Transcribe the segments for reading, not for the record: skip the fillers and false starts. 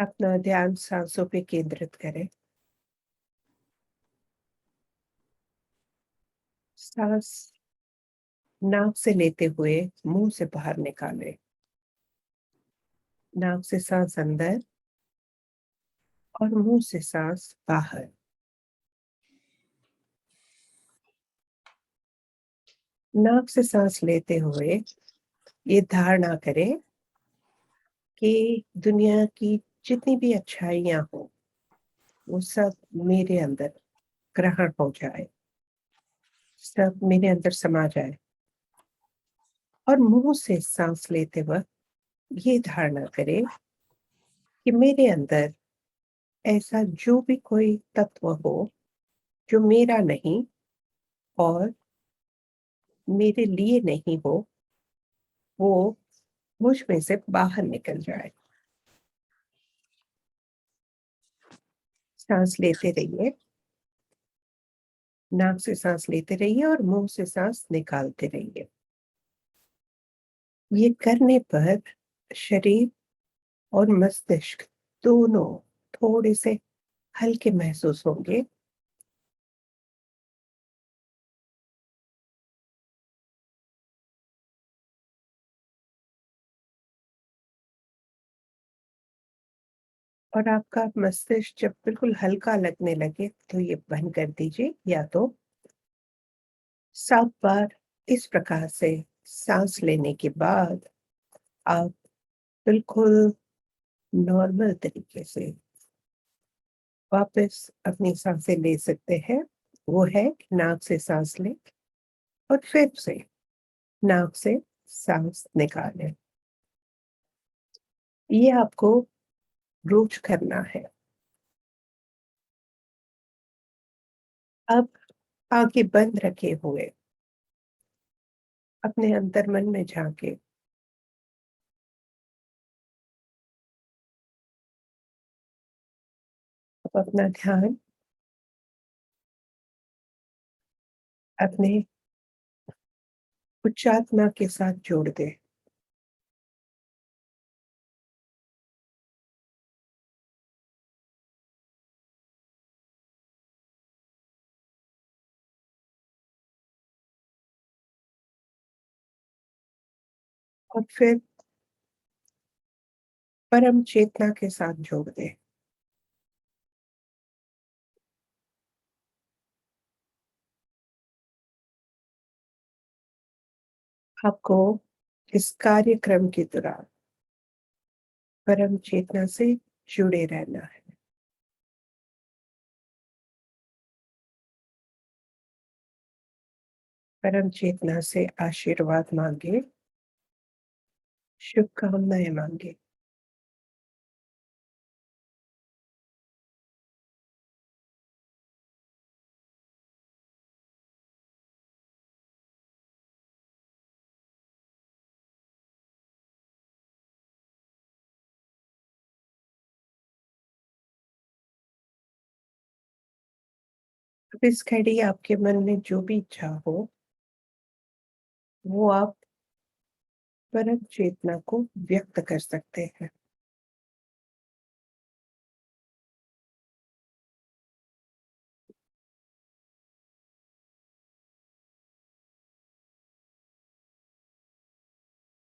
अपना ध्यान सांसों पे केंद्रित करें। सांस नाक से लेते हुए मुंह से बाहर निकालें। नाक से सांस अंदर और मुंह से सांस बाहर। नाक से सांस लेते हुए ये धारणा करें कि दुनिया की जितनी भी अच्छाइयां हो वो सब मेरे अंदर ग्रहण हो जाए, सब मेरे अंदर समा जाए। और मुंह से सांस लेते वक्त ये धारणा करें कि मेरे अंदर ऐसा जो भी कोई तत्व हो जो मेरा नहीं और मेरे लिए नहीं हो, वो मुझ में से बाहर निकल जाए। सांस लेते रहिए, नाक से सांस लेते रहिए और मुंह से सांस निकालते रहिए। ये करने पर शरीर और मस्तिष्क दोनों थोड़े से हल्के महसूस होंगे। और आपका मस्तिष्क जब बिल्कुल हल्का लगने लगे तो ये बंद कर दीजिए, या तो 7 बार इस प्रकार से सांस लेने के बाद आप बिल्कुल नॉर्मल तरीके से वापस अपनी सांसें ले सकते हैं। वो है कि नाक से सांस लें और फिर से नाक से सांस निकालें। ये आपको रोज करना है। अब आंखें बंद रखे हुए अपने अंतर्मन में झांके। अब अपना ध्यान अपने उच्चात्मा के साथ जोड़ दें। और फिर परम चेतना के साथ जोड़ दें। आपको इस कार्यक्रम के दौरान परम चेतना से जुड़े रहना है। परम चेतना से आशीर्वाद मांगे, शुभकामनाएं मांगे। अब इस घड़ी आपके मन में जो भी इच्छा हो वो आप परम चेतना को व्यक्त कर सकते हैं।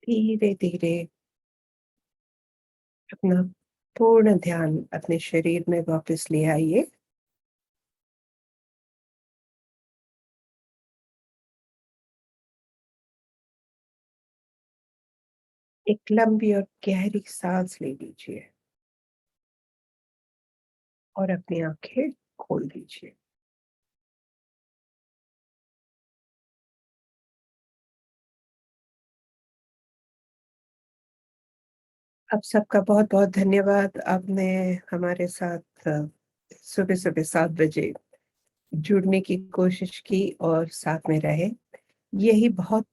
धीरे धीरे अपना पूर्ण ध्यान अपने शरीर में वापस ले आइए। एक लंबी और गहरी सांस ले लीजिए और अपनी आंखें खोल दीजिए। आप सबका बहुत बहुत धन्यवाद। आपने हमारे साथ सुबह सुबह 7 बजे जुड़ने की कोशिश की और साथ में रहे। यही बहुत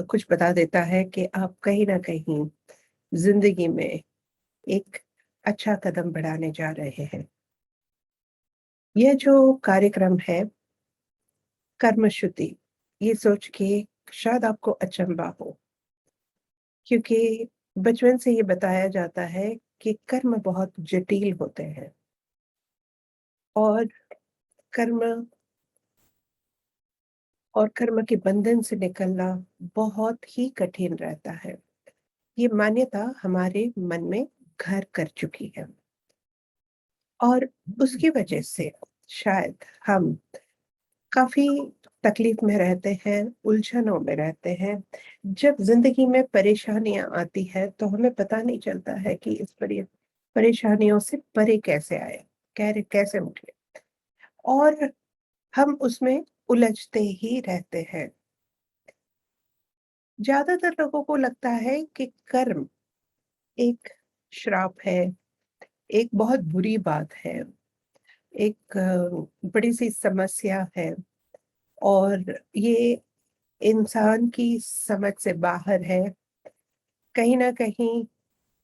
कुछ बता देता है कि आप कहीं ना कहीं जिंदगी में एक अच्छा कदम बढ़ाने जा रहे हैं। यह जो कार्यक्रम है कर्म शुद्धि, ये सोच के शायद आपको अचंभा हो, क्योंकि बचपन से ये बताया जाता है कि कर्म बहुत जटिल होते हैं और कर्म कर्म के बंधन से निकलना बहुत ही कठिन रहता है। ये मान्यता हमारे मन में घर कर चुकी है और उसकी वजह से शायद हम काफी तकलीफ में रहते हैं, उलझनों में रहते हैं। जब जिंदगी में परेशानियां आती है तो हमें पता नहीं चलता है कि इस परेशानियों से परे कैसे आए, कैसे उठे, और हम उसमें उलझते ही रहते हैं। ज्यादातर लोगों को लगता है कि कर्म एक श्राप है, एक बहुत बुरी बात है, एक बड़ी सी समस्या है और ये इंसान की समझ से बाहर है। कहीं ना कहीं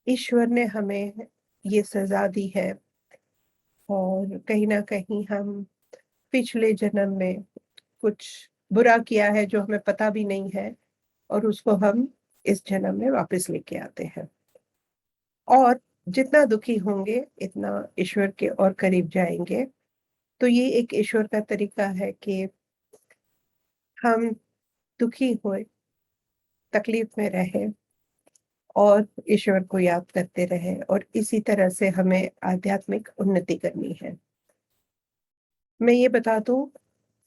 ईश्वर ने हमें ये सजा दी है और कहीं ना कहीं हम पिछले जन्म में कुछ बुरा किया है जो हमें पता भी नहीं है और उसको हम इस जन्म में वापस लेके आते हैं। और जितना दुखी होंगे इतना ईश्वर के और करीब जाएंगे। तो ये एक ईश्वर का तरीका है कि हम दुखी हुए, तकलीफ में रहे और ईश्वर को याद करते रहे और इसी तरह से हमें आध्यात्मिक उन्नति करनी है। मैं ये बता दूं,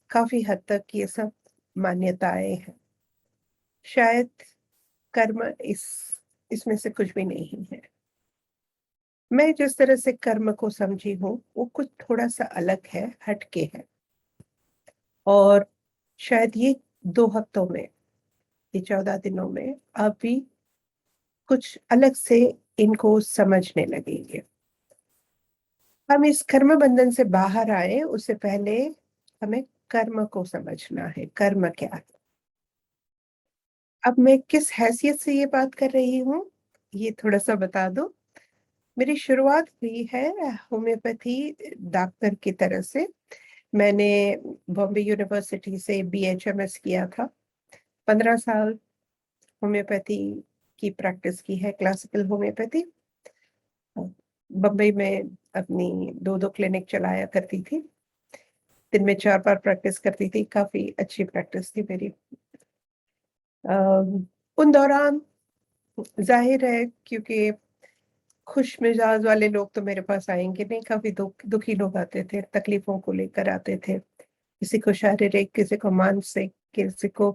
काफी हद तक ये सब मान्यताएं हैं। शायद कर्म इसमें से कुछ भी नहीं है। मैं जिस तरह से कर्म को समझी हूँ वो कुछ थोड़ा सा अलग है, हटके है। और शायद ये 2 हफ्तों में, ये 14 दिनों में आप भी कुछ अलग से इनको समझने लगेंगे। हम इस कर्म बंधन से बाहर आए उससे पहले हमें कर्म को समझना है। कर्म क्या है? अब मैं किस हैसियत से ये बात कर रही हूँ ये थोड़ा सा बता दो। मेरी शुरुआत हुई है होम्योपैथी डॉक्टर की तरह से। मैंने बॉम्बे यूनिवर्सिटी से BHMS किया था। 15 साल होम्योपैथी की प्रैक्टिस की है, क्लासिकल होम्योपैथी। बम्बई में अपनी 2-2 क्लिनिक चलाया करती थी, दिन में 4 बार प्रैक्टिस करती थी। काफी अच्छी प्रैक्टिस थी मेरी। उन दौरान जाहिर है क्योंकि खुश मिजाज वाले लोग तो मेरे पास आएंगे नहीं, काफी दुखी लोग आते थे, तकलीफों को लेकर आते थे। किसी को शारीरिक, किसी को मानसिक, किसी को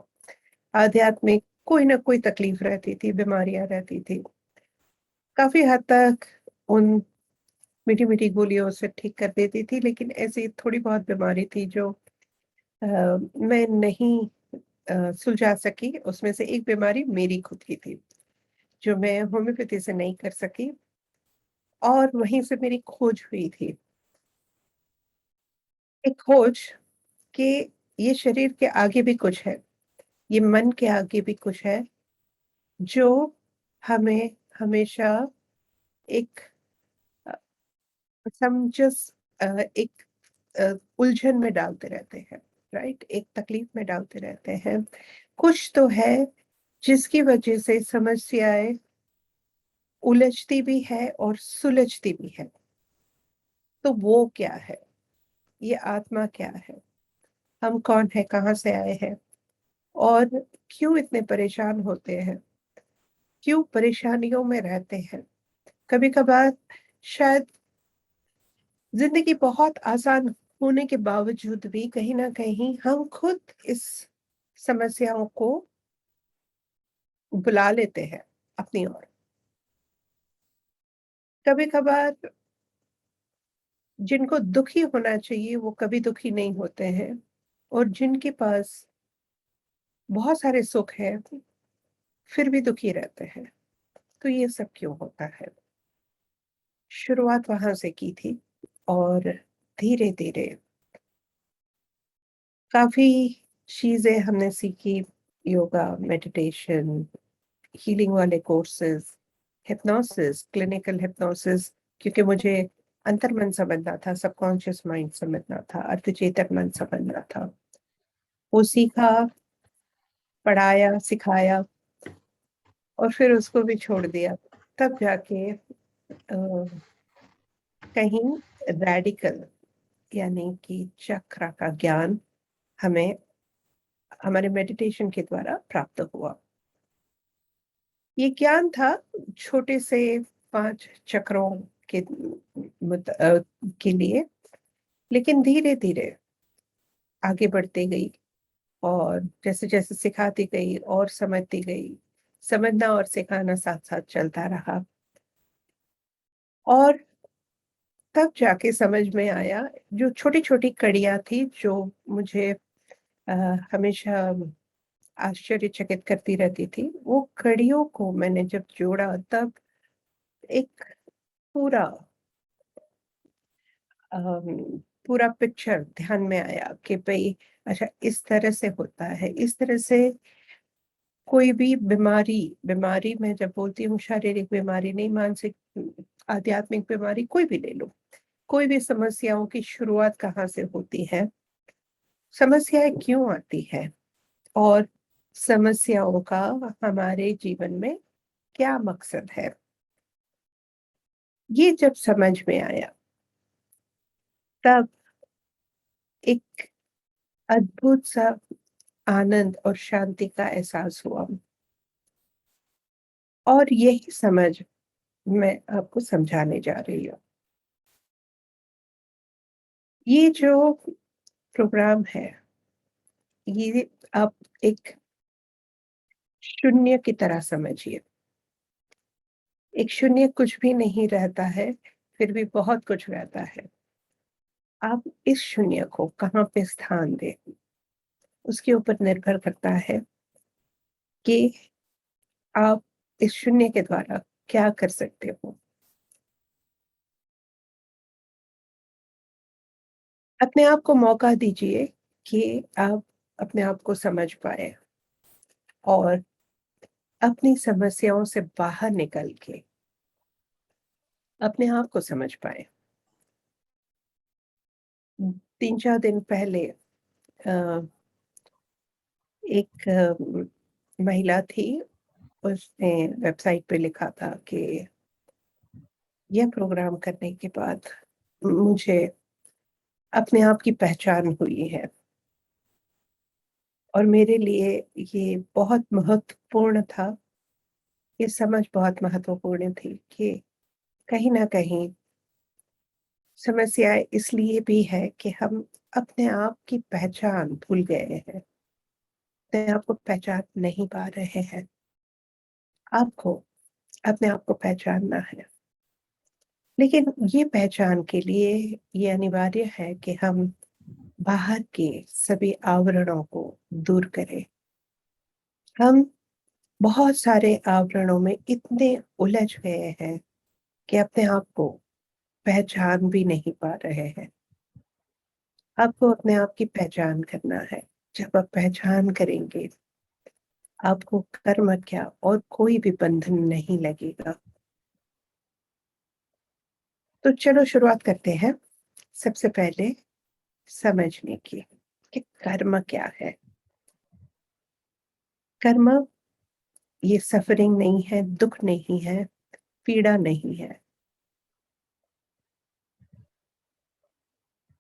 आध्यात्मिक, कोई ना कोई तकलीफ रहती थी, बीमारियां रहती थी। काफी हद तक उन मीठी मीठी गोलियों से ठीक कर देती थी, लेकिन ऐसी थोड़ी बहुत बीमारी थी जो मैं नहीं सुलझा सकी। उसमें से एक बीमारी मेरी खुद की थी जो मैं होम्योपैथी से नहीं कर सकी और वहीं से मेरी खोज हुई थी। एक खोज कि ये शरीर के आगे भी कुछ है, ये मन के आगे भी कुछ है जो हमें हमेशा एक अ, समंजस एक उलझन में डालते रहते हैं, राइट, एक तकलीफ में डालते रहते हैं। कुछ तो है जिसकी वजह से समस्याएं उलझती भी है और सुलझती भी है। तो वो क्या है? ये आत्मा क्या है? हम कौन है, कहाँ से आए हैं और क्यों इतने परेशान होते हैं, क्यों परेशानियों में रहते हैं? कभी कभार शायद जिंदगी बहुत आसान होने के बावजूद भी कहीं ना कहीं हम खुद इस समस्याओं को बुला लेते हैं अपनी ओर। कभी कभार जिनको दुखी होना चाहिए वो कभी दुखी नहीं होते हैं और जिनके पास बहुत सारे सुख हैं फिर भी दुखी रहते हैं। तो ये सब क्यों होता है? शुरुआत वहां से की थी और धीरे धीरे काफी चीजें हमने सीखी। योगा, मेडिटेशन, हीलिंग वाले कोर्सेज, हिप्नोसिस, क्लिनिकल हिप्नोसिस, क्योंकि मुझे अंतर्मन समझना था, सबकॉन्शियस माइंड समझना था, अर्धचेतन मन समझना था। वो सीखा, पढ़ाया, सिखाया और फिर उसको भी छोड़ दिया। तब जाके कहीं रेडिकल यानी कि चक्र का ज्ञान हमें हमारे मेडिटेशन के द्वारा प्राप्त हुआ। ये ज्ञान था छोटे से 5 चक्रों के के लिए, लेकिन धीरे धीरे आगे बढ़ती गई और जैसे जैसे सिखाती गई और समझती गई, समझना और सिखाना साथ साथ चलता रहा। और तब जाके समझ में आया, जो छोटी छोटी कड़ियां थी जो मुझे अ, हमेशा आश्चर्यचकित करती रहती थी, वो कड़ियों को मैंने जब जोड़ा तब एक पूरा पूरा पिक्चर ध्यान में आया कि भाई अच्छा इस तरह से होता है, इस तरह से कोई भी बीमारी, बीमारी मैं जब बोलती हूँ शारीरिक बीमारी नहीं, मानसिक आध्यात्मिक बीमारी कोई भी ले लो, कोई भी समस्याओं की शुरुआत कहाँ से होती है, समस्याएं क्यों आती है और समस्याओं का हमारे जीवन में क्या मकसद है, ये जब समझ में आया तब एक अद्भुत सा आनंद और शांति का एहसास हुआ। और यही समझ मैं आपको समझाने जा रही हूँ। ये जो प्रोग्राम है, ये आप एक शून्य की तरह समझिए। एक शून्य कुछ भी नहीं रहता है, फिर भी बहुत कुछ रहता है। आप इस शून्य को कहाँ पे स्थान दें, उसके ऊपर निर्भर करता है कि आप इस शून्य के द्वारा क्या कर सकते हो। अपने आप को मौका दीजिए कि आप अपने आप को समझ पाए और अपनी समस्याओं से बाहर निकल के अपने आप को समझ पाए। 3-4 दिन पहले अ, एक महिला थी, उसने वेबसाइट पे लिखा था कि यह प्रोग्राम करने के बाद मुझे अपने आप की पहचान हुई है और मेरे लिए ये बहुत महत्वपूर्ण था। ये समझ बहुत महत्वपूर्ण थी कि कहीं ना कहीं समस्याएं इसलिए भी है कि हम अपने आप की पहचान भूल गए हैं, अपने आप को पहचान नहीं पा रहे हैं। आपको अपने आप को पहचानना है, लेकिन ये पहचान के लिए ये अनिवार्य है कि हम बाहर के सभी आवरणों को दूर करें। हम बहुत सारे आवरणों में इतने उलझ गए हैं कि अपने आप को पहचान भी नहीं पा रहे हैं। आपको अपने आप की पहचान करना है। जब आप पहचान करेंगे, आपको कर्म क्या और कोई भी बंधन नहीं लगेगा। तो चलो शुरुआत करते हैं। सबसे पहले समझने की कि कर्म क्या है। कर्म ये सफरिंग नहीं है, दुख नहीं है, पीड़ा नहीं है।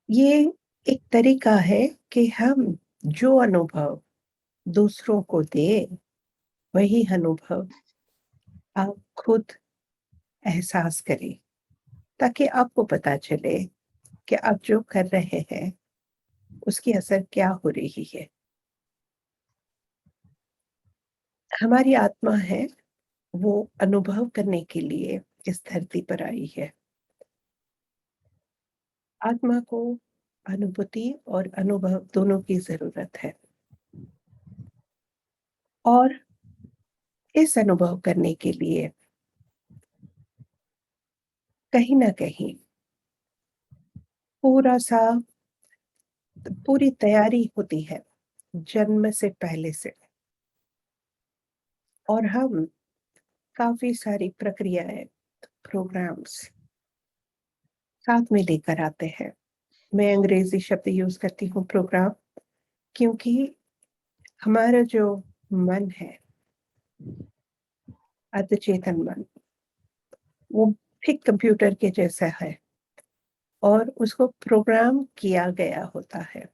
ये एक तरीका है कि हम जो अनुभव दूसरों को दे, वही अनुभव आप खुद एहसास करें, ताकि आपको पता चले कि आप जो कर रहे हैं उसकी असर क्या हो रही है। हमारी आत्मा है, वो अनुभव करने के लिए इस धरती पर आई है। आत्मा को अनुभूति और अनुभव दोनों की जरूरत है, और इस अनुभव करने के लिए कहीं ना कहीं पूरा सा पूरी तैयारी होती है जन्म से पहले से। और हम काफी सारी प्रक्रियाएं, प्रोग्राम्स साथ में लेकर आते हैं। मैं अंग्रेजी शब्द यूज करती हूँ प्रोग्राम, क्योंकि हमारा जो मन है, अर्धचेतन मन, वो ठीक कंप्यूटर के जैसा है और उसको प्रोग्राम किया गया होता है।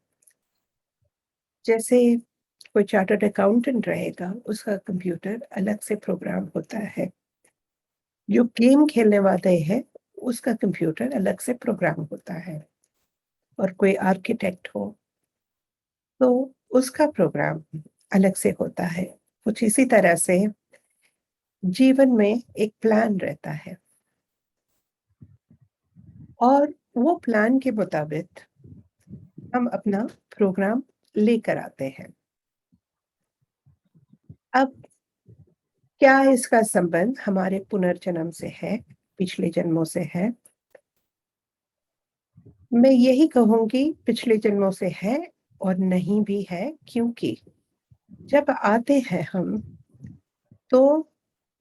जैसे कोई चार्टर्ड अकाउंटेंट रहेगा, उसका कंप्यूटर अलग से प्रोग्राम होता है। जो गेम खेलने वाले हैं, उसका कंप्यूटर अलग से प्रोग्राम होता है। और कोई आर्किटेक्ट हो तो उसका प्रोग्राम अलग से होता है। कुछ इसी तरह से जीवन में एक प्लान रहता है और वो प्लान के मुताबिक हम अपना प्रोग्राम लेकर आते हैं। अब क्या इसका संबंध हमारे पुनर्जन्म से है, पिछले जन्मों से है? मैं यही कहूंगी पिछले जन्मों से है और नहीं भी है, क्योंकि जब आते हैं हम तो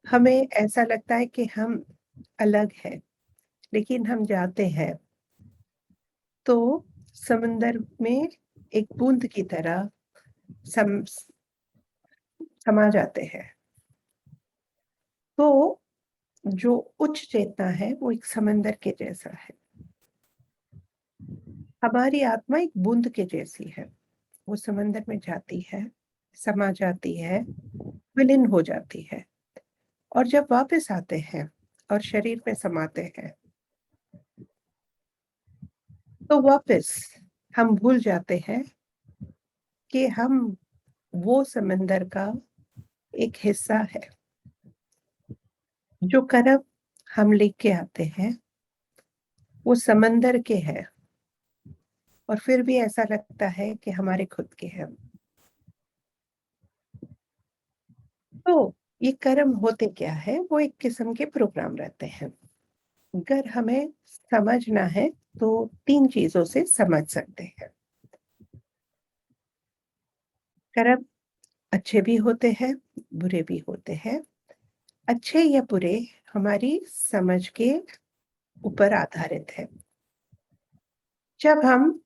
हमें ऐसा लगता है कि हम अलग हैं, लेकिन हम जाते हैं तो समंदर में एक बूंद की तरह समा जाते हैं। तो जो उच्च चेतना है वो एक समंदर के जैसा है। हमारी आत्मा एक बूंद के जैसी है। वो समंदर में जाती है, समा जाती है, विलीन हो जाती है, और जब वापस आते हैं और शरीर में समाते हैं तो वापस हम भूल जाते हैं कि हम वो समंदर का एक हिस्सा है। जो कर्म हम लेके आते हैं वो समंदर के हैं, और फिर भी ऐसा लगता है कि हमारे खुद के हैं। तो ये कर्म होते क्या है? वो एक किस्म के प्रोग्राम रहते हैं। अगर हमें समझना है तो 3 चीजों से समझ सकते हैं। कर्म अच्छे भी होते हैं, बुरे भी होते हैं। अच्छे या बुरे हमारी समझ के ऊपर आधारित है। जब हम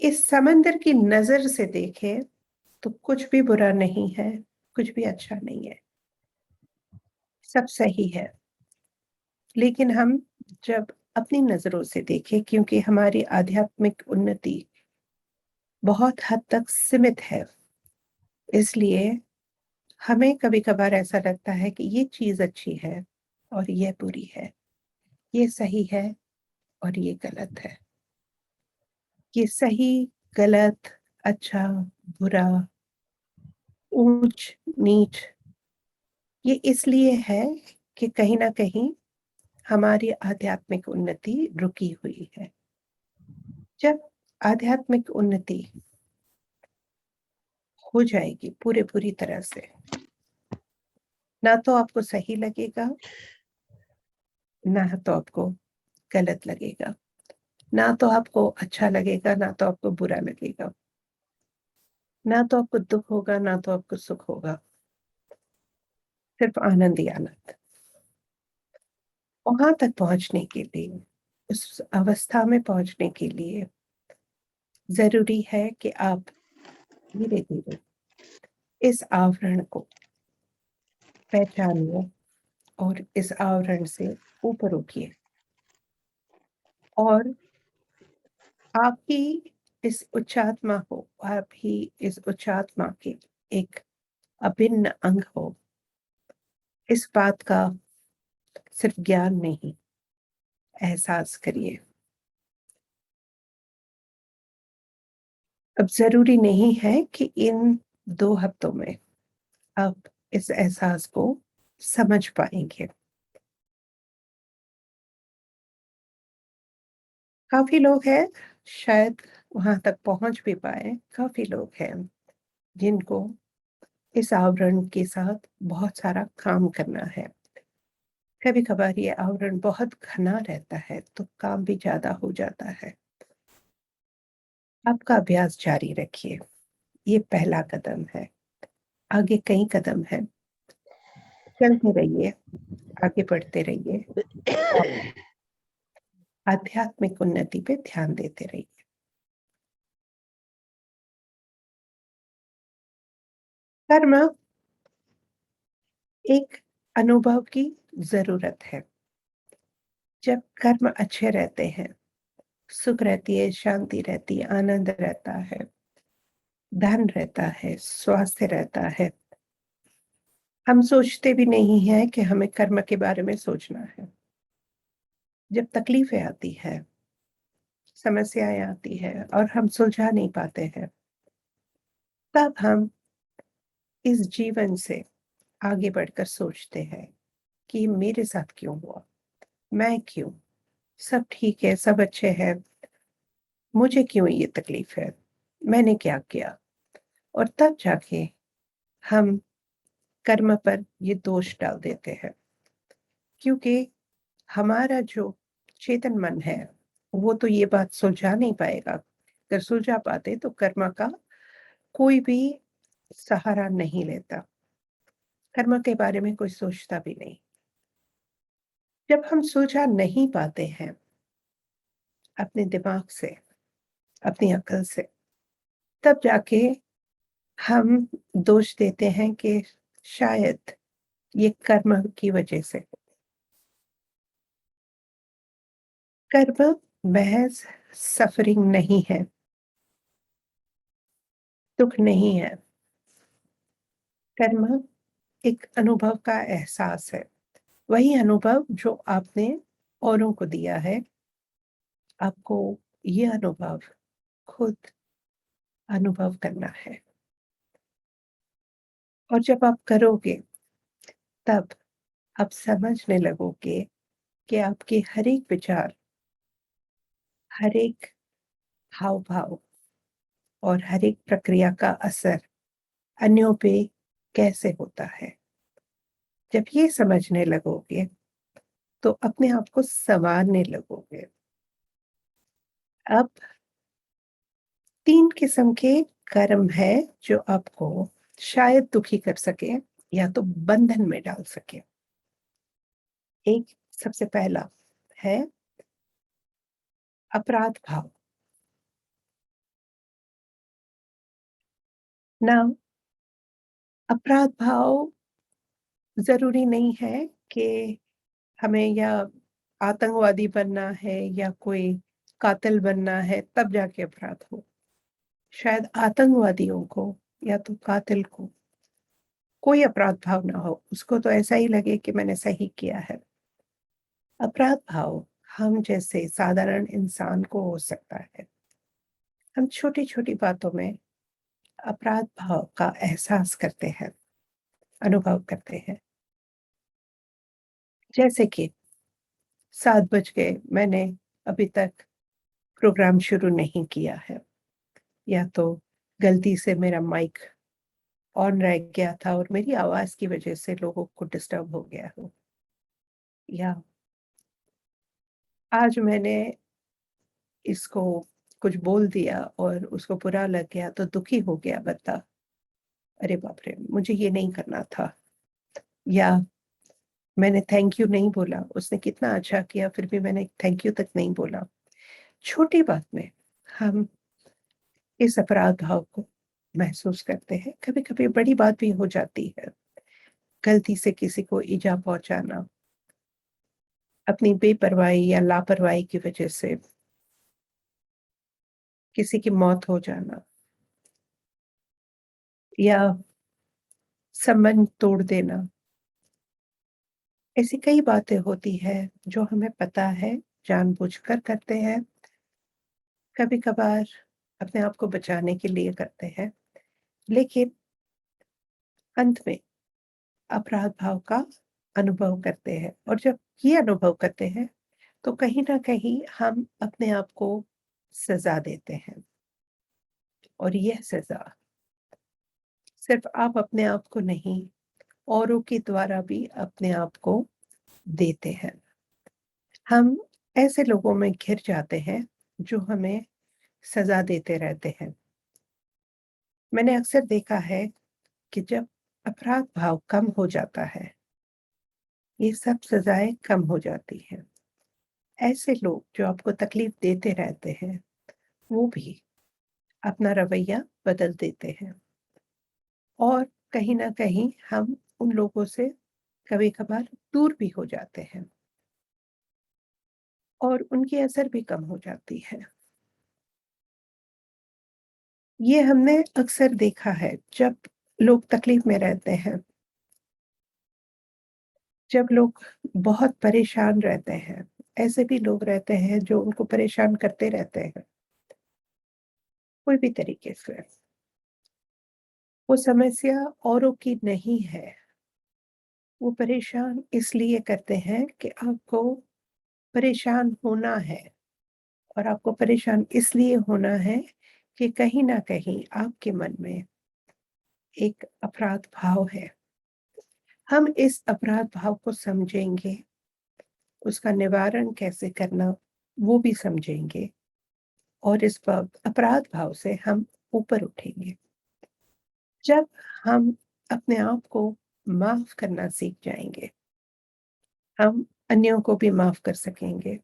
इस समंदर की नजर से देखें तो कुछ भी बुरा नहीं है, कुछ भी अच्छा नहीं है, सब सही है। लेकिन हम जब अपनी नजरों से देखें, क्योंकि हमारी आध्यात्मिक उन्नति बहुत हद तक सीमित है, इसलिए हमें कभी कभार ऐसा लगता है कि ये चीज अच्छी है और ये बुरी है, ये सही है और ये गलत है। ये सही, गलत, अच्छा, बुरा, ऊंच, नीच, ये इसलिए है कि कहीं ना कहीं हमारी आध्यात्मिक उन्नति रुकी हुई है। जब आध्यात्मिक उन्नति हो जाएगी पूरे पूरी तरह से, ना तो आपको सही लगेगा, ना तो आपको गलत लगेगा, ना तो आपको अच्छा लगेगा, ना तो आपको बुरा लगेगा, ना तो आपको दुख होगा, ना तो आपको सुख होगा, सिर्फ आनंद ही आनंद। वहां तक पहुंचने के लिए, उस अवस्था में पहुंचने के लिए जरूरी है कि आप धीरे धीरे इस आवरण को पहचानिए और इस आवरण से ऊपर उठिए, और आपकी इस उच्चात्मा हो, आप ही इस उच्चात्मा के एक अभिन्न अंग हो, इस बात का सिर्फ ज्ञान नहीं, एहसास करिए। अब जरूरी नहीं है कि इन 2 हफ्तों में आप इस एहसास को समझ पाएंगे। काफी लोग हैं, शायद वहां तक पहुंच भी पाए। काफी लोग हैं जिनको इस आवरण के साथ बहुत सारा काम करना है। कभी कभार ये आवरण बहुत घना रहता है तो काम भी ज्यादा हो जाता है। आपका अभ्यास जारी रखिए, ये पहला कदम है। आगे कई कदम है, चलते रहिए, आगे बढ़ते रहिए और आध्यात्मिक उन्नति पे ध्यान देते रहिए। कर्म एक अनुभव की जरूरत है। जब कर्म अच्छे रहते हैं, सुख रहती है, शांति रहती है, आनंद रहता है, धन रहता है, स्वास्थ्य रहता है। हम सोचते भी नहीं हैं कि हमें कर्म के बारे में सोचना है। जब तकलीफ़ें आती हैं, समस्याएँ आती हैं और हम सुलझा नहीं पाते हैं, तब हम इस जीवन से आगे बढ़कर सोचते हैं कि ये मेरे साथ क्यों हुआ? मैं क्यों? सब ठीक है, सब अच्छे हैं, मुझे क्यों ये तकलीफ़ है? मैंने क्या किया? और तब जाके हम कर्म पर ये दोष डाल देते हैं। क्योंकि हमारा जो चेतन मन है, वो तो ये बात सुलझा नहीं पाएगा। अगर सुलझा पाते तो कर्म का कोई भी सहारा नहीं लेता। कर्म के बारे में कोई सोचता भी नहीं। जब हम सुलझा नहीं पाते हैं अपने दिमाग से, अपनी अक्ल से, तब जाके हम दोष देते हैं कि शायद ये कर्म की वजह से। कर्म महज़ सफ़रिंग नहीं है, दुःख नहीं है। कर्म एक अनुभव का एहसास है। वही अनुभव जो आपने औरों को दिया है, आपको ये अनुभव खुद अनुभव करना है। और जब आप करोगे, तब आप समझने लगोगे कि आपके हर एक विचार, हर एक हाव-भाव और हर एक प्रक्रिया का असर अन्यों पे कैसे होता है। जब ये समझने लगोगे, तो अपने आप को सँवारने लगोगे। अब 3 किस्म के कर्म है जो आपको शायद दुखी कर सके या तो बंधन में डाल सके। एक सबसे पहला है अपराध भाव। नाउ अपराध भाव ज़रूरी नहीं है कि हमें या आतंकवादी बनना है या कोई कातिल बनना है तब जाके अपराध हो। शायद आतंकवादियों को या तो कातिल को कोई अपराध भाव ना हो, उसको तो ऐसा ही लगे कि मैंने सही किया है। अपराध भाव हम जैसे साधारण इंसान को हो सकता है। हम छोटी-छोटी बातों में अपराध भाव का एहसास करते हैं, अनुभव करते हैं। जैसे कि 7 बज गए, मैंने अभी तक प्रोग्राम शुरू नहीं किया है या तो गलती से मेरा माइक ऑन रह गया था और मेरी आवाज़ की वज़ह से लोगों को डिस्टर्ब हो गया हो या आज मैंने इसको कुछ बोल दिया और उसको बुरा लग गया तो दुखी हो गया बंदा। अरे बाप रे! मुझे ये नहीं करना था या मैंने थैंक यू नहीं बोला, उसने कितना अच्छा किया फिर भी मैंने थैंक यू तक नहीं बोला। छोटी बात में हम इस अपराध भाव को महसूस करते हैं, कभी-कभी बड़ी बात भी हो जाती है। गलती से किसी को इजा पहुँचाना, अपनी बेपरवाही या लापरवाही की वजह से किसी की मौत हो जाना या संबंध तोड़ देना। ऐसी कई बातें होती हैं जो हमें पता है, जानबूझकर करते हैं, कभी-कभार अपने आप को बचाने के लिए करते हैं, लेकिन अंत में अपराध भाव का अनुभव करते हैं और जब ये अनुभव करते हैं, तो कहीं न कहीं हम अपने आप को सज़ा देते हैं और यह सज़ा सिर्फ़ आप अपने आप को नहीं, औरों के द्वारा भी अपने आप को देते हैं। हम ऐसे लोगों में घिर जाते हैं, जो हमें सज़ा देते रहते हैं। मैंने अक्सर देखा है कि जब अपराध भाव कम हो जाता है, ये सब सज़ाएँ कम हो जाती हैं। ऐसे लोग जो आपको तकलीफ़ देते रहते हैं, वो भी अपना रवैया बदल देते हैं और कहीं न कहीं हम उन लोगों से कभी-कभार दूर भी हो जाते हैं। और उनकी असर भी कम हो जाती है। ये हमने अक्सर देखा है जब लोग तकलीफ में रहते हैं, जब लोग बहुत परेशान रहते हैं, ऐसे भी लोग रहते हैं जो उनको परेशान करते रहते हैं, कोई भी तरीके से। वो समस्या औरों की नहीं है, वो परेशान इसलिए करते हैं कि आपको परेशान होना है, और आपको परेशान इसलिए होना है कि कहीं न कहीं आपके मन में एक अपराध भाव है। हम इस अपराध भाव को समझेंगे, उसका निवारण कैसे करना वो भी समझेंगे, और इस अपराध भाव से हम ऊपर उठेंगे। जब हम अपने आप को माफ करना सीख जाएंगे, हम अन्यों को भी माफ कर सकेंगे,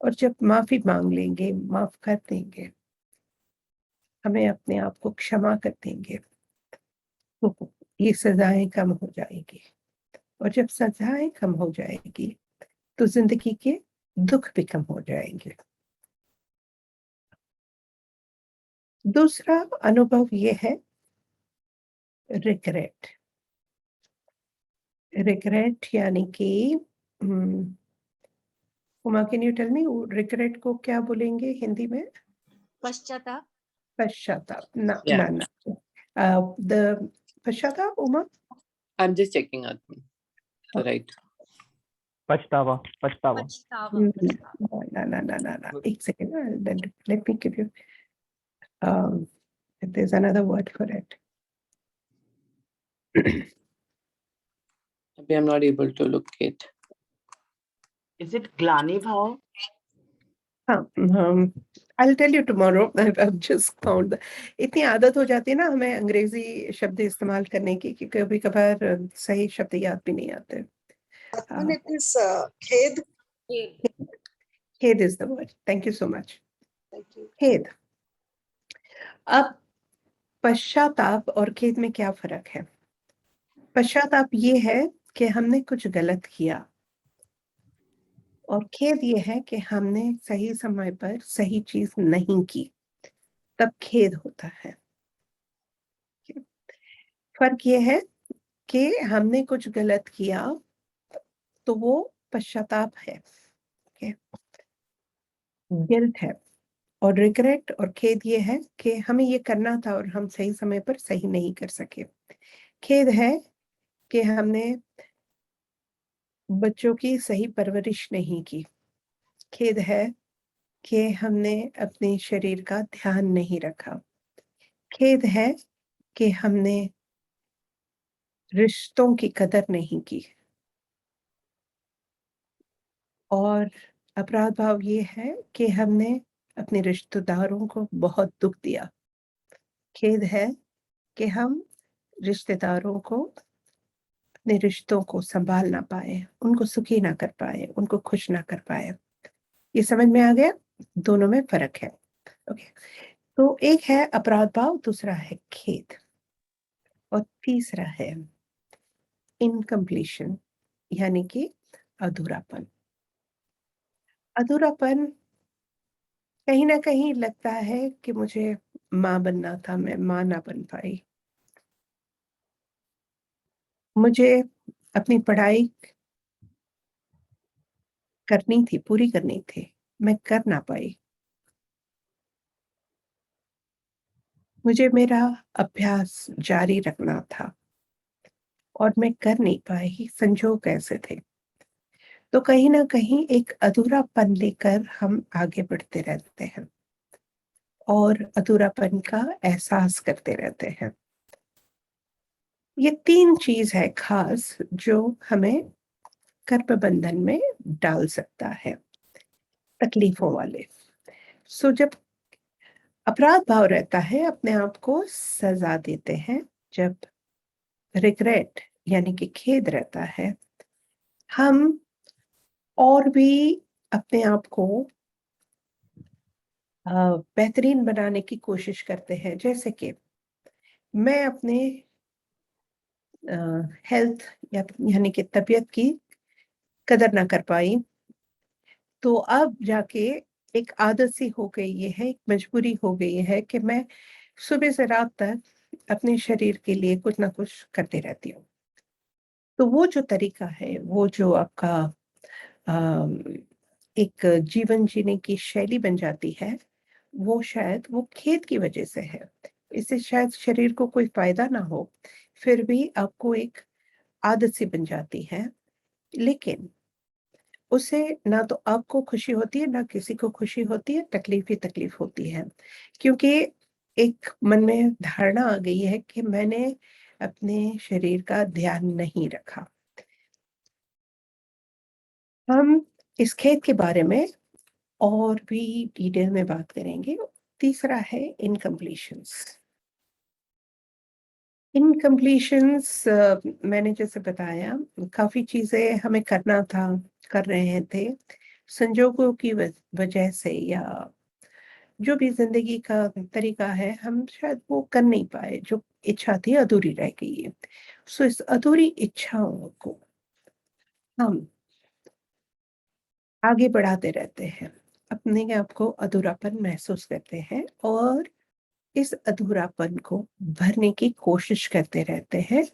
और जब माफी मांग लेंगे, माफ कर देंगे, हमें अपने आप को क्षमा कर देंगे, तो ये सजाएं कम हो जाएगी। और जब सजाएं कम हो जाएगी तो जिंदगी के दुख भी कम हो जाएंगे। दूसरा अनुभव ये है रिग्रेट। रिग्रेट यानी कि Uma, can you tell me regret को क्या बोलेंगे हिंदी में? पश्चाताप। पश्चाताप। ना Yeah. ना ना, द पश्चाताप, Uma? I'm just checking out. Right. पछतावा पछतावा पछतावा। ना ना ना ना ना, एक second, let me give you there's another word for it. Maybe I'm not able to locate. Is it ग्लानि भाव? I'll tell you tomorrow. I've just found इतनी आदत हो जाती है ना हमें अंग्रेजी शब्द इस्तेमाल करने की कि कभी कभार सही शब्द याद भी नहीं आते। It is खेद. खेद is the word. Thank you so much. Thank you. खेद। अब पश्चाताप और खेद में क्या फर्क है? पश्चाताप ये है कि हमने कुछ गलत किया, और खेद ये है कि हमने सही समय पर सही चीज नहीं की, तब खेद होता है। फर्क ये है कि हमने कुछ गलत किया तो वो पश्चाताप है, गिल्ट है। और रिग्रेट और खेद ये है कि हमें ये करना था और हम सही समय पर सही नहीं कर सके। खेद है कि हमने बच्चों की सही परवरिश नहीं की। खेद है कि हमने अपने शरीर का ध्यान नहीं रखा। खेद है कि हमने रिश्तों की कदर नहीं की। और अपराध भाव ये है कि हमने अपने रिश्तेदारों को बहुत दुख दिया। खेद है कि हम रिश्तेदारों को, अपने रिश्तों को संभाल ना पाए, उनको सुखी ना कर पाए, उनको खुश ना कर पाए। ये समझ में आ गया? दोनों में फर्क है। ओके, तो एक है अपराध भाव, दूसरा है खेद, और तीसरा है इनकम्प्लीशन यानी कि अधूरापन। अधूरापन कहीं ना कहीं लगता है कि मुझे माँ बनना था, मैं माँ ना बन पाई। मुझे अपनी पढ़ाई करनी थी, पूरी करनी थी, मैं कर ना पाई। मुझे मेरा अभ्यास जारी रखना था और मैं कर नहीं पाई, संजोग ऐसे थे। तो कहीं ना कहीं एक अधूरापन लेकर हम आगे बढ़ते रहते हैं और अधूरापन का एहसास करते रहते हैं। ये 3 चीज है खास जो हमें कर्म बंधन में डाल सकता है, तकलीफों वाले। सो जब अपराध भाव रहता है, अपने आप को सजा देते हैं। जब रिग्रेट यानी कि खेद रहता है, हम और भी अपने आप को बेहतरीन बनाने की कोशिश करते हैं। जैसे कि मैं अपने हेल्थ यानी कि तबीयत की कदर ना कर पाई, तो अब जाके एक आदत सी हो गई है, एक मजबूरी हो गई है कि मैं सुबह से रात तक अपने शरीर के लिए कुछ ना कुछ करती रहती हूँ। तो वो जो तरीका है, वो जो आपका एक जीवन जीने की शैली बन जाती है, वो शायद वो खेद की वजह से है। इससे शायद शरीर को कोई फ़ायदा ना हो, फिर भी आपको एक आदत सी बन जाती है। लेकिन उससे ना तो आपको खुशी होती है, ना किसी को खुशी होती है, तकलीफ़ ही तकलीफ़ होती है। क्योंकि एक मन में धारणा आ गई है कि मैंने अपने शरीर का ध्यान नहीं रखा। हम इस खेद के बारे में और भी डिटेल में बात करेंगे। तीसरा है इनकम्प्लीशंस। इनकम्प्लीशंस मैंने जैसे बताया, काफ़ी चीज़ें हमें करना था, कर रहे थे। संजोगों की वजह से या जो भी ज़िंदगी का तरीका है, हम शायद वो कर नहीं पाए, जो इच्छा थी अधूरी रह गई है। सो इस अधूरी इच्छाओं को हम आगे बढ़ाते रहते हैं, अपने आप को अधूरापन महसूस करते हैं और इस अधूरापन को भरने की कोशिश करते रहते हैं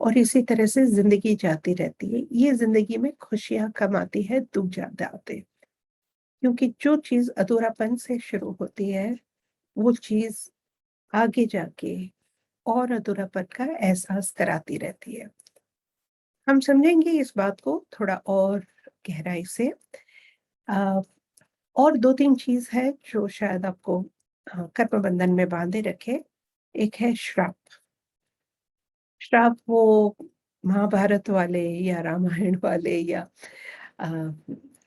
और इसी तरह से ज़िंदगी जाती रहती है। ये ज़िंदगी में खुशियाँ कम आती है, दुःख ज़्यादा आते हैं। क्योंकि जो चीज़ अधूरापन से शुरू होती है, वो चीज़ आगे जाके और अधूरापन का एहसास कराती रहती है। हम समझेंगे इस बात को थोड़ा और गहराई से। अ, और 2-3 चीज़ है जो शायद आपको कर्म बंधन में बाँधे रखे। एक है श्राप। श्राप वो महाभारत वाले या रामायण वाले या अ,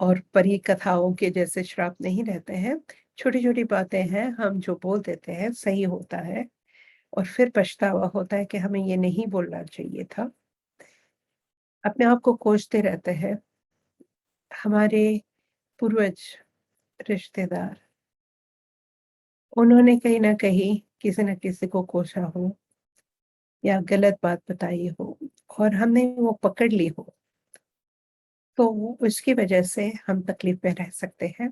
और परी कथाओं के जैसे श्राप नहीं रहते हैं। छोटी-छोटी बातें हैं, हम जो बोल देते हैं सही होता है और फिर पछतावा होता है कि हमें ये नहीं बोलना चाहिए था। अपने आप को कोसते रहते हैं। हमारे पूर्वज, रिश्तेदार, उन्होंने कहीं न कहीं किसी न किसी को कोसा हो या गलत बात बताई हो और हमने वो पकड़ ली हो, तो उसकी वजह से हम तकलीफ में रह सकते हैं।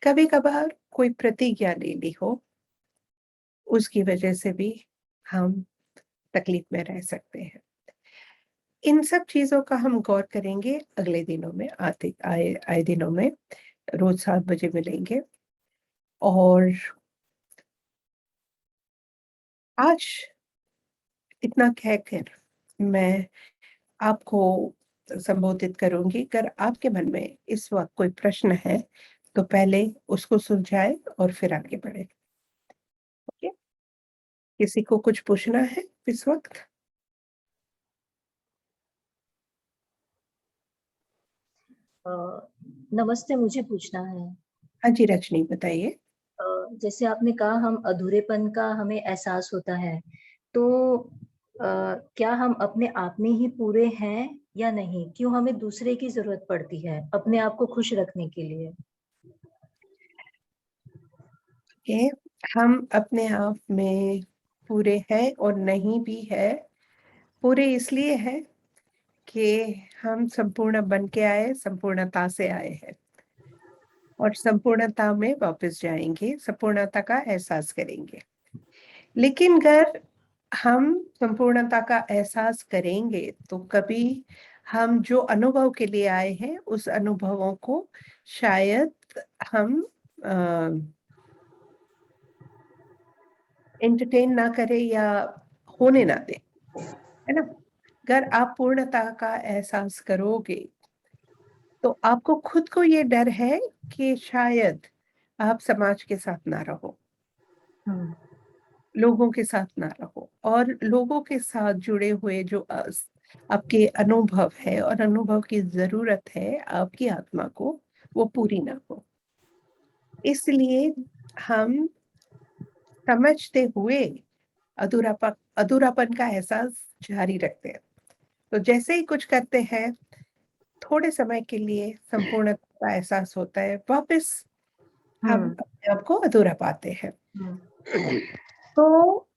कभी-कभार कोई प्रतिज्ञा ले ली हो, उसकी वजह से भी हम तकलीफ में रह सकते हैं। इन सब चीज़ों का हम गौर करेंगे अगले दिनों में, आते आए आए दिनों में, रोज़ 7 बजे मिलेंगे और आज इतना कहकर मैं आपको संबोधित करूँगी। अगर आपके मन में इस वक़्त कोई प्रश्न है, तो पहले उसको सुलझाएँ और फिर आगे बढ़ें। ओके? किसी को कुछ पूछना है इस वक़्त? अ, नमस्ते, मुझे पूछना है। हाँ जी, रजनी बताइए। जैसे आपने कहा हम अधूरेपन का हमें एहसास होता है, तो क्या हम अपने आप में ही पूरे हैं या नहीं? क्यों हमें दूसरे की ज़रूरत पड़ती है अपने आप को खुश रखने के लिए? कि हम अपने आप में पूरे हैं और नहीं भी है। पूरे इसलिए हैं कि हम संपूर्ण बन के आए, संपूर्णता से आए हैं और संपूर्णता में वापस जाएँगे, संपूर्णता का एहसास करेंगे। लेकिन अगर हम संपूर्णता का एहसास करेंगे, तो कभी हम जो अनुभव के लिए आए हैं, उस अनुभवों को शायद हम अ, एंटरटेन ना करें या होने ना दें, है ना? अगर आप पूर्णता का एहसास करोगे, तो आपको खुद को ये डर है कि शायद आप समाज के साथ ना रहो, हुँ, लोगों के साथ ना रहो और लोगों के साथ जुड़े हुए जो आपके अनुभव है और अनुभव की ज़रूरत है आपकी आत्मा को, वो पूरी ना हो। इसलिए हम समझते हुए अधूरापन का एहसास जारी रखते हैं। तो जैसे ही कुछ करते हैं, थोड़े समय के लिए संपूर्णता का एहसास होता है, वापस हम हुँ, अपने आप को अधूरा पाते हैं। हुँ, तो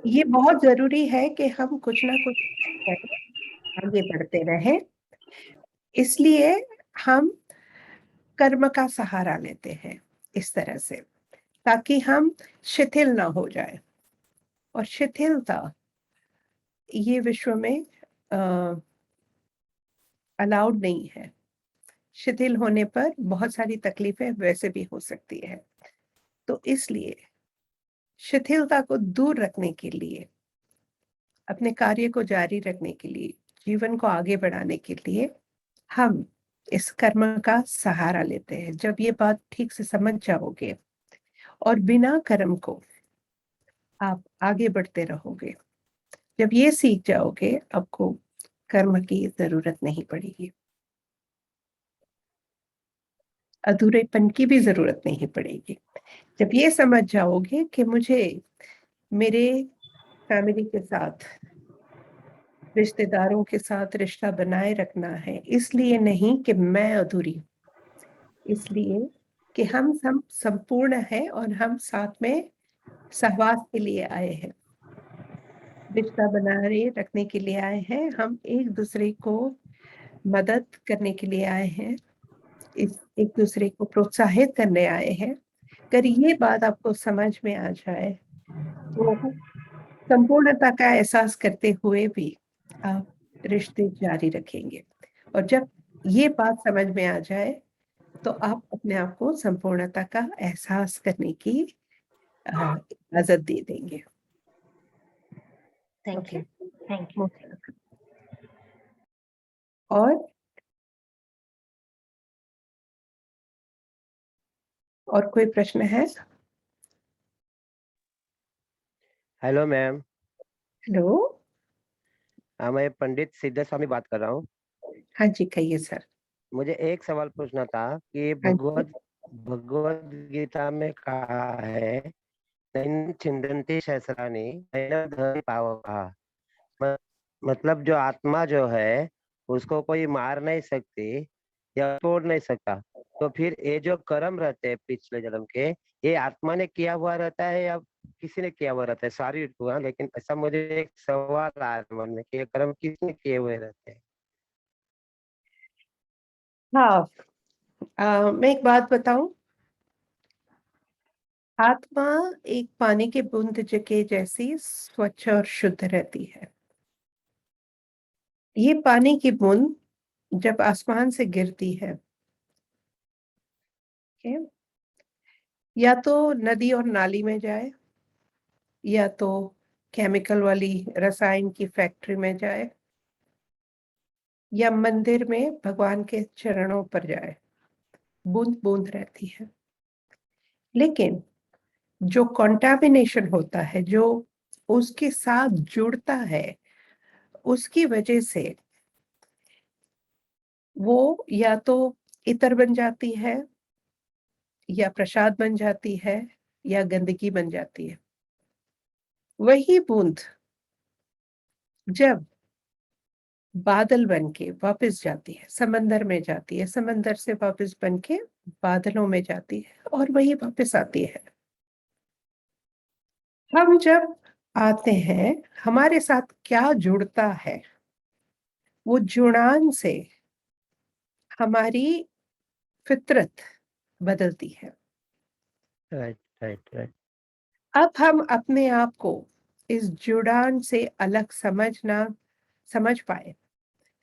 ये बहुत ज़रूरी है कि हम कुछ ना कुछ करें, आगे बढ़ते रहें। इसलिए हम कर्म का सहारा लेते हैं इस तरह से, ताकि हम शिथिल ना हो जाए। और शिथिलता ये विश्व में अलाउड नहीं है। शिथिल होने पर बहुत सारी तकलीफें वैसे भी हो सकती है। तो इसलिए शिथिलता को दूर रखने के लिए, अपने कार्य को जारी रखने के लिए, जीवन को आगे बढ़ाने के लिए हम इस कर्म का सहारा लेते हैं। जब ये बात ठीक से समझ जाओगे और बिना कर्म को आप आगे बढ़ते रहोगे, जब ये सीख जाओगे, आपको कर्म की जरूरत नहीं पड़ेगी, अधूरेपन की भी जरूरत नहीं पड़ेगी। जब ये समझ जाओगे कि मुझे मेरे फैमिली के साथ, रिश्तेदारों के साथ रिश्ता बनाए रखना है, इसलिए नहीं कि मैं अधूरी, इसलिए कि हम सब संपूर्ण हैं और हम साथ में सहवास के लिए आए हैं, रिश्ता बनाए रखने के लिए आए हैं, हम एक दूसरे को मदद करने के लिए आए हैं, एक दूसरे को प्रोत्साहित करने आए हैं। अगर ये बात आपको समझ में आ जाए तो संपूर्णता का एहसास करते हुए भी आप रिश्ते जारी रखेंगे। और जब ये बात समझ में आ जाए तो आप अपने आप को संपूर्णता का एहसास करने की इजाजत दे देंगे। Thank you, thank you. और कोई प्रश्न है? Hello ma'am. हेलो। मैं पंडित सिद्धेश्वर स्वामी बात कर रहा हूँ। हाँ जी, कहिए सर। मुझे एक सवाल पूछना था कि हाँ जी। भगवत गीता में कहा है नैनं छिन्दन्ति सहस्राणि नैनं धन पावकः। मतलब जो आत्मा जो है उसको कोई मार नहीं सकती या तोड़ नहीं सकता, तो फिर ये जो कर्म रहते हैं पिछले जन्म के, ये आत्मा ने किया हुआ रहता है या किसी ने किया हुआ रहता है? सॉरी हुआ, लेकिन ऐसा मुझे एक सवाल आया मन में कि ये कर्म किसने किए हुए रहते हैं? हाँ, मैं एक बात बताऊं। आत्मा एक पानी के बूंद के जैसी स्वच्छ और शुद्ध रहती है। ये पानी की बूंद जब आसमान से गिरती है, या तो नदी और नाली में जाए, या तो केमिकल वाली रसायन की फैक्ट्री में जाए, या मंदिर में भगवान के चरणों पर जाए, बूंद बूंद रहती है। लेकिन जो कंटामिनेशन होता है, जो उसके साथ जुड़ता है, उसकी वजह से वो या तो इत्र बन जाती है, या प्रसाद बन जाती है, या गंदगी बन जाती है। वही बूंद जब बादल बन के वापस जाती है, समंदर में जाती है, समंदर से वापस बन के बादलों में जाती है, और वही वापस आती है। हम जब आते हैं, हमारे साथ क्या जुड़ता है, वो जुड़ान से हमारी फितरत बदलती है। Right right right. अब हम अपने आप को इस जुड़ान से अलग समझ पाए,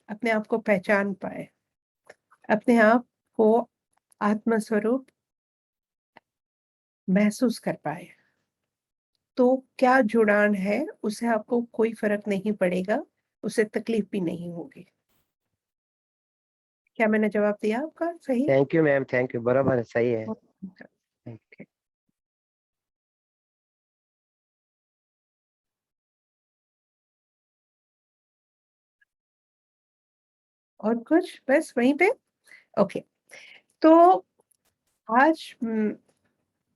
अपने आप को पहचान पाए, अपने आप को आत्मस्वरूप महसूस कर पाए, तो क्या जुड़ान है, उससे आपको कोई फर्क नहीं पड़ेगा, उससे तकलीफ भी नहीं होगी। क्या मैंने जवाब दिया आपका सही? Thank you ma'am, thank you, बराबर है, सही है। Okay. और कुछ बस वहीं पे? ओके। तो आज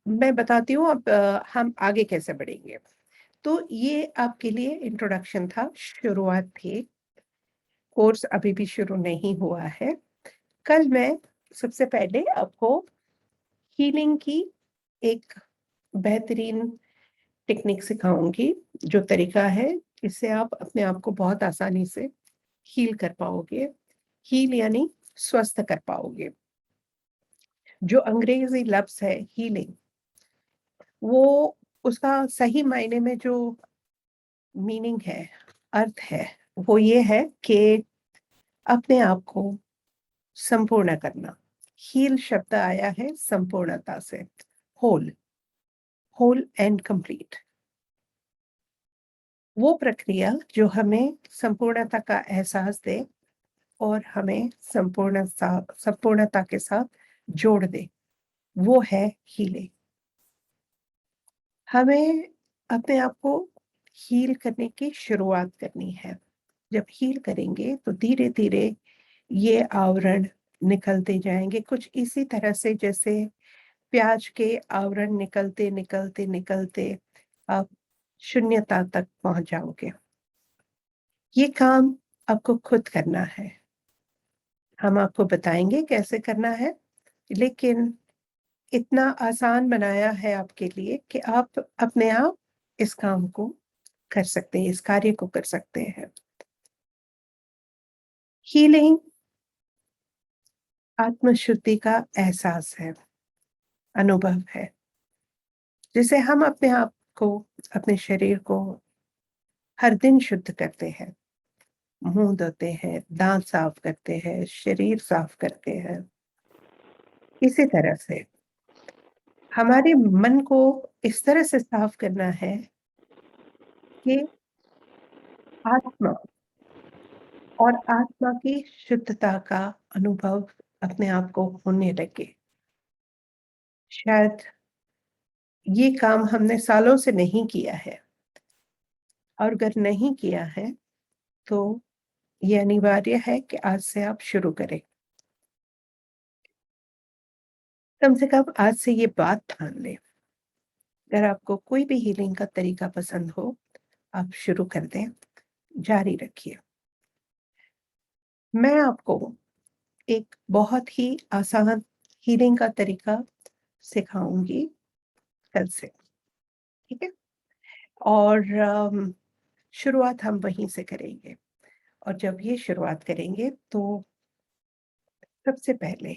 मैं बताती हूँ अब हम आगे कैसे बढ़ेंगे। तो ये आपके लिए इंट्रोडक्शन था, शुरुआत थी। कोर्स अभी भी शुरू नहीं हुआ है। कल मैं सबसे पहले आपको हीलिंग की एक बेहतरीन टेक्निक सिखाऊंगी, जो तरीका है इससे आप अपने आप को बहुत आसानी से हील कर पाओगे। हील यानी स्वस्थ कर पाओगे। जो अंग्रेजी लफ्ज है हीलिंग, वो उसका सही मायने में जो मीनिंग है, अर्थ है, वो ये है कि अपने आप को संपूर्ण करना। हील शब्द आया है संपूर्णता से, होल एंड कंप्लीट। वो प्रक्रिया जो हमें संपूर्णता का एहसास दे और हमें संपूर्णता के साथ जोड़ दे, वो है हीलिंग। हमें अपने आप को हील करने की शुरुआत करनी है। जब हील करेंगे तो धीरे धीरे ये आवरण निकलते जाएंगे, कुछ इसी तरह से जैसे प्याज के आवरण निकलते निकलते निकलते आप शून्यता तक पहुंच जाओगे। ये काम आपको खुद करना है, हम आपको बताएंगे कैसे करना है, लेकिन इतना आसान बनाया है आपके लिए कि आप अपने आप इस काम को कर सकते हैं, इस कार्य को कर सकते हैं। हीलिंग आत्मशुद्धि का एहसास है, अनुभव है, जिसे हम अपने आप को, अपने शरीर को हर दिन शुद्ध करते हैं। मुंह धोते हैं, दांत साफ करते हैं, शरीर साफ करते हैं। इसी तरह से हमारे मन को इस तरह से साफ करना है कि आत्मा और आत्मा की शुद्धता का अनुभव अपने आप को होने लगे। शायद ये काम हमने सालों से नहीं किया है, और अगर नहीं किया है तो ये अनिवार्य है कि आज से आप शुरू करें। कम से कम आज से ये बात ठान लें। अगर आपको कोई भी हीलिंग का तरीका पसंद हो, आप शुरू कर दें, जारी रखिए। मैं आपको एक बहुत ही आसान हीलिंग का तरीका सिखाऊंगी कल से, ठीक है? और शुरुआत हम वहीं से करेंगे। और जब ये शुरुआत करेंगे तो सबसे पहले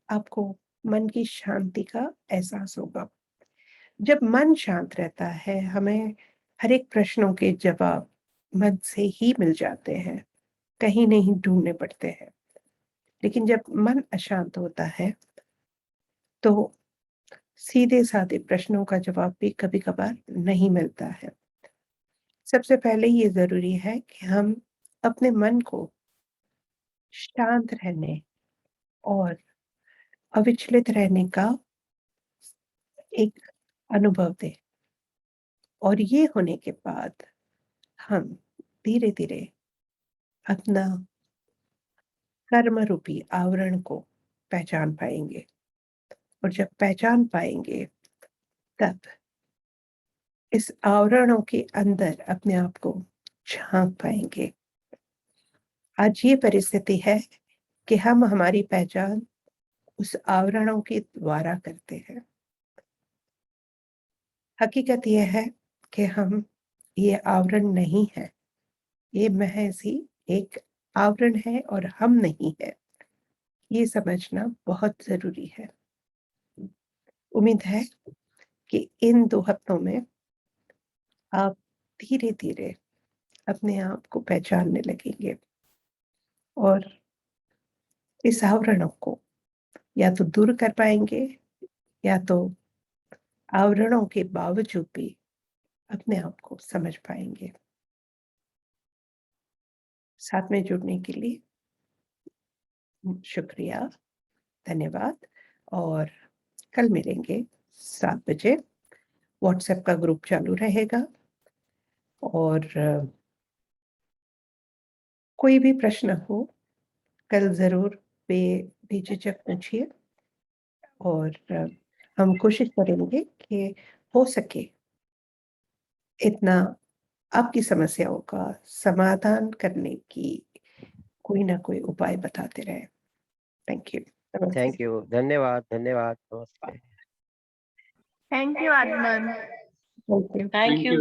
आपको मन की शांति का एहसास होगा। जब मन शांत रहता है, हमें हर एक प्रश्नों के जवाब मन से ही मिल जाते हैं, कहीं नहीं ढूंढने पड़ते हैं। लेकिन जब मन अशांत होता है तो सीधे साधे प्रश्नों का जवाब भी कभी कभार नहीं मिलता है। सबसे पहले ये जरूरी है कि हम अपने मन को शांत रहने और अविचलित रहने का एक अनुभव दें। और ये होने के बाद हम धीरे धीरे अपना कर्म रूपी आवरण को पहचान पाएंगे। और जब पहचान पाएंगे तब इस आवरणों के अंदर अपने आप को झांक पाएंगे। आज ये परिस्थिति है कि हम हमारी पहचान उस आवरणों के द्वारा करते हैं। हकीकत यह है कि हम ये आवरण नहीं है, ये महज ही एक आवरण है और हम नहीं है। ये समझना बहुत जरूरी है। उम्मीद है कि इन 2 हफ्तों में आप धीरे धीरे अपने आप को पहचानने लगेंगे और इस आवरणों को या तो दूर कर पाएंगे या तो आवरणों के बावजूद भी अपने आप को समझ पाएंगे। साथ में जुड़ने के लिए शुक्रिया, धन्यवाद। और कल मिलेंगे 7 बजे। व्हाट्सएप का ग्रुप चालू रहेगा और कोई भी प्रश्न हो कल जरूर बेझिझक पूछिए। और हम कोशिश करेंगे कि हो सके इतना आपकी समस्याओं का समाधान करने की कोई ना कोई उपाय बताते रहे। Thank you. नमस्ते। थैंक यू, धन्यवाद, धन्यवाद, नमस्ते। Thank you, Adnan. Thank you. Thank you.